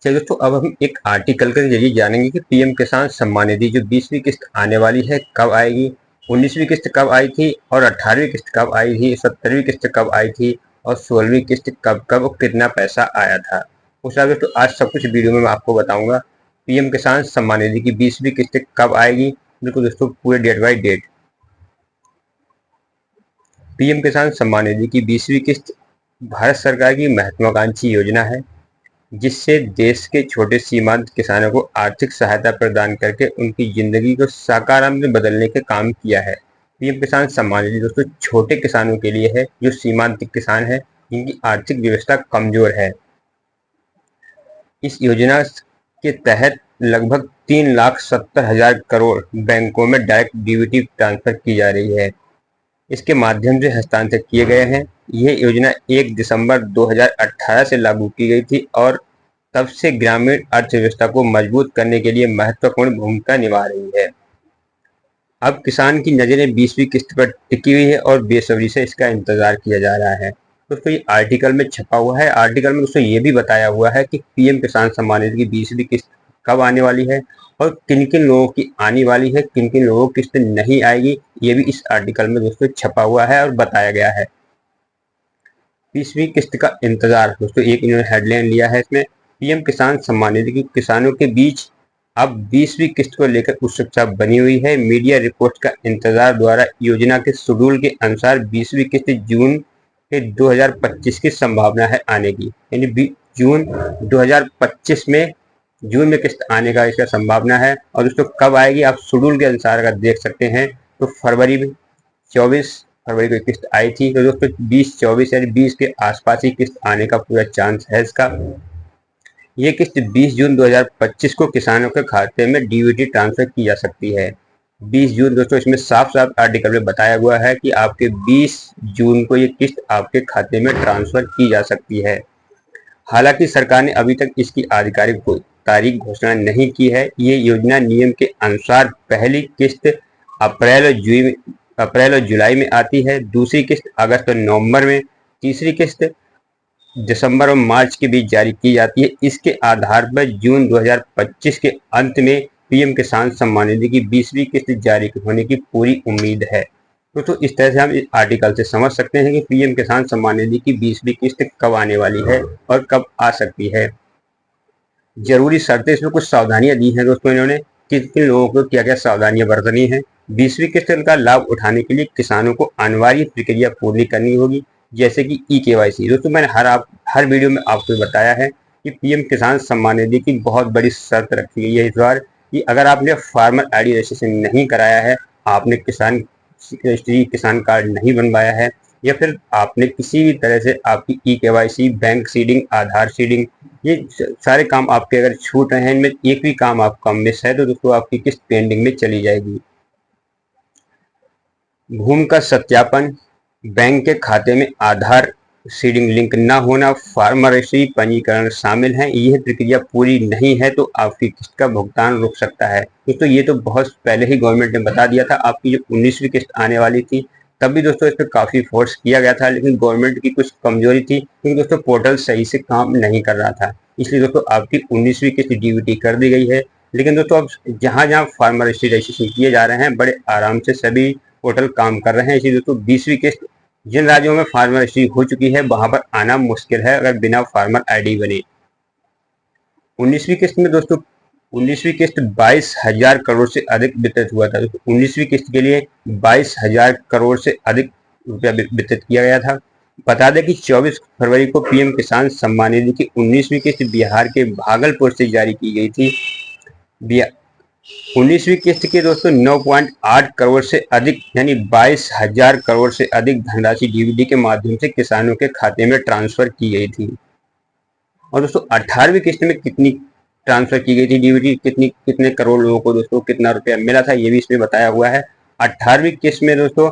चलिए दोस्तों, अब हम एक आर्टिकल के जरिए जानेंगे कि पीएम किसान सम्मान निधि जो 20वीं किस्त आने वाली है कब आएगी, 19वीं किस्त कब आई थी और 18वीं किस्त कब आई थी, 17वीं किस्त कब आई थी और 16वीं किस्त कब कब और कितना पैसा आया था। उस हिसाब से तो आज सब कुछ वीडियो में मैं आपको बताऊंगा। पीएम किसान सम्मान निधि की 20वीं किस्त कब आएगी, बिल्कुल दोस्तों पूरे डेट बाई डेट। पीएम किसान सम्मान निधि की 20वीं किस्त भारत सरकार की महत्वाकांक्षी योजना है, जिससे देश के छोटे सीमांत किसानों को आर्थिक सहायता प्रदान करके उनकी जिंदगी को साकार में बदलने का काम किया है। पीएम किसान सम्मान निधि दोस्तों छोटे किसानों के लिए है, जो सीमांत किसान है, जिनकी आर्थिक व्यवस्था कमजोर है। इस योजना के तहत लगभग 3,70,000 करोड़ बैंकों में डायरेक्ट डीबीटी ट्रांसफर की जा रही है। इसके माध्यम से हस्तांतर किए गए हैं। यह योजना 1 दिसंबर 2018 से लागू की गई थी और तब से ग्रामीण अर्थव्यवस्था को मजबूत करने के लिए महत्वपूर्ण भूमिका निभा रही है। अब किसान की नजरें 20वीं किस्त पर टिकी हुई है और बेसब्री से इसका इंतजार किया जा रहा है। दोस्तों ये आर्टिकल में छपा हुआ है। आर्टिकल में दोस्तों ये भी बताया हुआ है कि पीएम किसान सम्मान निधि की 20वीं किस्त कब आने वाली है और किन किन लोगों की आने वाली है, किन किन लोगों की किस्त नहीं आएगी, ये भी इस आर्टिकल में दोस्तों छपा हुआ है और बताया गया है। 20वीं किस्त का इंतजार दोस्तों, एक इन्होंने हेडलाइन लिया है इसमें, पीएम किसान सम्मान निधि की किसानों के बीच अब 20वीं किस्त को लेकर उत्सुकता बनी हुई है। मीडिया रिपोर्ट का इंतजार द्वारा योजना के शेड्यूल के अनुसार 20वीं किस्त जून के 2025 की संभावना है आने की, यानी जून 2025 में जून में किस्त आने का इसका संभावना है। और दोस्तों कब आएगी आप शेड्यूल के अनुसार अगर देख सकते हैं तो फरवरी में 24 फरवरी को किस्त आई थी, तो दोस्तों 20-24 यानी 20 के आसपास ही किस्त आने का पूरा चांस है इसका। ये किस्त 20 जून 2025 को किसानों के खाते में डीबीटी ट्रांसफर की जा सकती है। 20 जून दोस्तों इसमें साफ साफ आर्टिकल में बताया हुआ है कि आपके 20 जून को ये किस्त आपके खाते में ट्रांसफर की जा सकती है। हालांकि सरकार ने अभी तक इसकी आधिकारिक तारीख घोषणा नहीं की है। ये योजना नियम के अनुसार पहली किस्त अप्रैल और जुलाई में आती है, दूसरी किस्त अगस्त और नवंबर में, तीसरी किस्त दिसंबर और मार्च के बीच जारी की जाती है। इसके आधार पर जून 2025 के अंत में पीएम किसान सम्मान निधि की 20वीं किस्त जारी होने की पूरी उम्मीद है। तो इस तरह से हम इस आर्टिकल से समझ सकते हैं कि पीएम किसान सम्मान निधि की 20वीं किस्त कब आने वाली है और कब आ सकती है। जरूरी शर्तें इसमें कुछ सावधानियां दी हैं दोस्तों इन्होंने, किन किन लोगों को क्या क्या सावधानियां बरतनी है। 20वीं किस्त का लाभ उठाने के लिए किसानों को अनिवार्य प्रक्रिया पूरी करनी होगी, जैसे कि ई-केवाईसी। दोस्तों मैंने हर वीडियो में आपको बताया है कि पीएम किसान सम्मान निधि की बहुत बड़ी शर्त रखी गई है इस बार, कि अगर आपने फार्मर आईडी रजिस्ट्रेशन नहीं कराया है, आपने किसान कार्ड नहीं बनवाया है, या फिर आपने किसी भी तरह से आपकी ई-केवाईसी, बैंक सीडिंग, आधार सीडिंग, ये सारे काम आपके अगर छूट रहे हैं, इनमें एक भी काम आपका मिस है, तो दोस्तों आपकी किस्त पेंडिंग में चली जाएगी। भूमि का सत्यापन, बैंक के खाते में आधार सीडिंग लिंक न होना, फार्मर रजिस्ट्री पंजीकरण शामिल है। यह प्रक्रिया पूरी नहीं है तो आपकी किस्त का भुगतान रुक सकता है। दोस्तों ये तो बहुत पहले ही गवर्नमेंट ने बता दिया था। आपकी जो 19वीं किस्त आने वाली थी तब भी दोस्तों इस पर काफी फोर्स किया गया था, लेकिन गवर्नमेंट की कुछ कमजोरी थी, क्योंकि दोस्तों पोर्टल सही से काम नहीं कर रहा था। इसलिए दोस्तों आपकी 19वीं किस्त डीबीटी कर दी गई है। लेकिन दोस्तों अब जहाँ जहाँ फार्मर रजिस्ट्रेशन किए जा रहे हैं, बड़े आराम से सभी पोर्टल काम कर रहे हैं। इसलिए दोस्तों 20वीं किस्त जिन राज्यों में फार्मर रजिस्ट्री हो चुकी है वहां पर आना मुश्किल है अगर बिना फार्मर आईडी बने। 19वीं किस्त में दोस्तों 19वीं किस्त 22,000 करोड़ से अधिक वितरित हुआ था। 19वीं किस्त के लिए 22,000 करोड़ से अधिक रुपया वितरित किया गया था। बता दें कि 24 फरवरी को पीएम किसान सम्मान निधि की 19वीं किस्त बिहार के भागलपुर से जारी की गई थी। 19वीं किस्त के दोस्तों 9.8 करोड़ से अधिक यानी 22,000 करोड़ से अधिक धनराशि डीबीटी के माध्यम से किसानों के खाते में ट्रांसफर की गई थी। और दोस्तों 18वीं किस्त में कितनी ट्रांसफर की गई थी डीबीटी, कितने करोड़ लोगों को दोस्तों कितना रुपया मिला था, ये भी इसमें बताया हुआ है। 18वीं किस्त में दोस्तों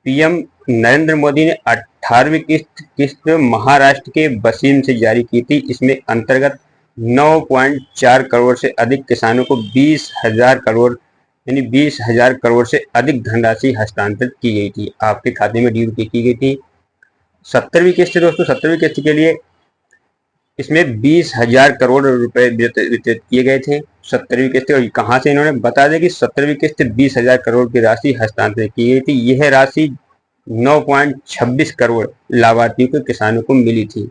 पीएम नरेंद्र मोदी ने 18वीं किस्त महाराष्ट्र के वसीम से जारी की थी। इसमें अंतर्गत 9.4 करोड़ से अधिक किसानों को 20,000 करोड़ यानी 20,000 करोड़ से अधिक धनराशि हस्तांतरित की गई थी, आपके खाते में डीबीटी की गई थी। 70वीं किस्त दोस्तों 70वीं किस्त के लिए इसमें 20,000 करोड़ रुपए वितरित किए गए थे 17वीं किस्त। और कहाँ से इन्होंने बता दें कि 17वीं किस्त 20,000 करोड़ की राशि हस्तांतरित की गई थी। यह राशि 9.26 करोड़ लाभार्थियों के किसानों को मिली थी।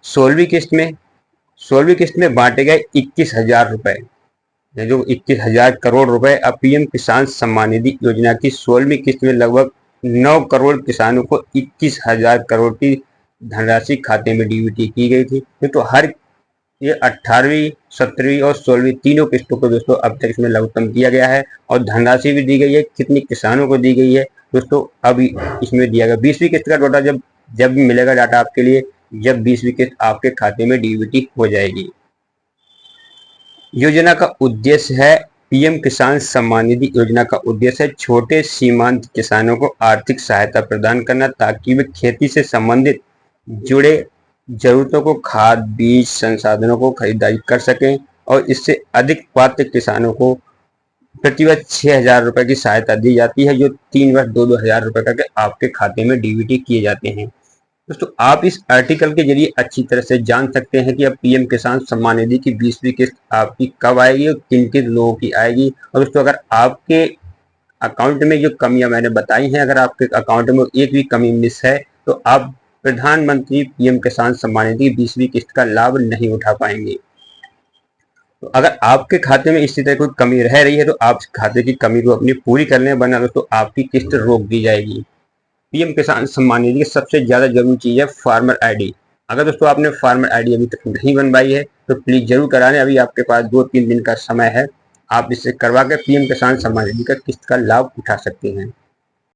16वीं किस्त में बांटे गए 21,000 रुपए। जो 21,000 करोड़ रुपए अब पीएम किसान सम्मान निधि योजना की 16वीं किस्त में लगभग 9 करोड़ किसानों को 21,000 करोड़ की धनराशि खाते में डीबीटी की गई थी। तो हर ये 18वीं 17वीं और 16वीं तीनों किस्तों को दोस्तों अब तक इसमें लघुत्तम किया गया है और धनराशि भी दी गई है। कितनी किसानों को दी गई है दोस्तों अभी इसमें दिया गया। 20वीं किस्त का डाटा जब मिलेगा डाटा आपके लिए, जब 20वीं किस्त आपके खाते में डीबीटी हो जाएगी। योजना का उद्देश्य है, पीएम किसान सम्मान निधि योजना का उद्देश्य है छोटे सीमांत किसानों को आर्थिक सहायता प्रदान करना, ताकि वे खेती से संबंधित जुड़े जरूरतों को खाद बीज संसाधनों को खरीदारी कर सकें। और इससे अधिक पात्र किसानों को प्रतिवर्ष 6,000 रुपए की सहायता दी जाती है, जो 3 वर्ष 2,000 रुपए करके आपके खाते में डीबीटी किए जाते हैं। दोस्तों आप इस आर्टिकल के जरिए अच्छी तरह से जान सकते हैं कि अब पीएम किसान सम्मान निधि की 20वीं किस्त आपकी कब आएगी और किन किन लोगों की आएगी। और दोस्तों अगर आपके अकाउंट में जो कमियां मैंने बताई हैं, अगर आपके अकाउंट में एक भी कमी मिस है तो आप प्रधानमंत्री पीएम किसान सम्मान निधि 20वीं किस्त का लाभ नहीं उठा पाएंगे। तो अगर आपके खाते में इसी तरह कोई कमी रह रही है तो आप खाते की कमी को अपनी पूरी कर लें, वरना दोस्तों आपकी किस्त रोक दी जाएगी। पीएम किसान सम्मान निधि की सबसे ज्यादा जरूरी चीज है फार्मर आईडी। अगर दोस्तों आपने फार्मर आईडी अभी तक नहीं बनवाई है तो प्लीज जरूर करा लें। अभी आपके पास 2-3 दिन का समय है, आप इससे करवा के पीएम किसान सम्मान निधि का किस्त का लाभ उठा सकते हैं।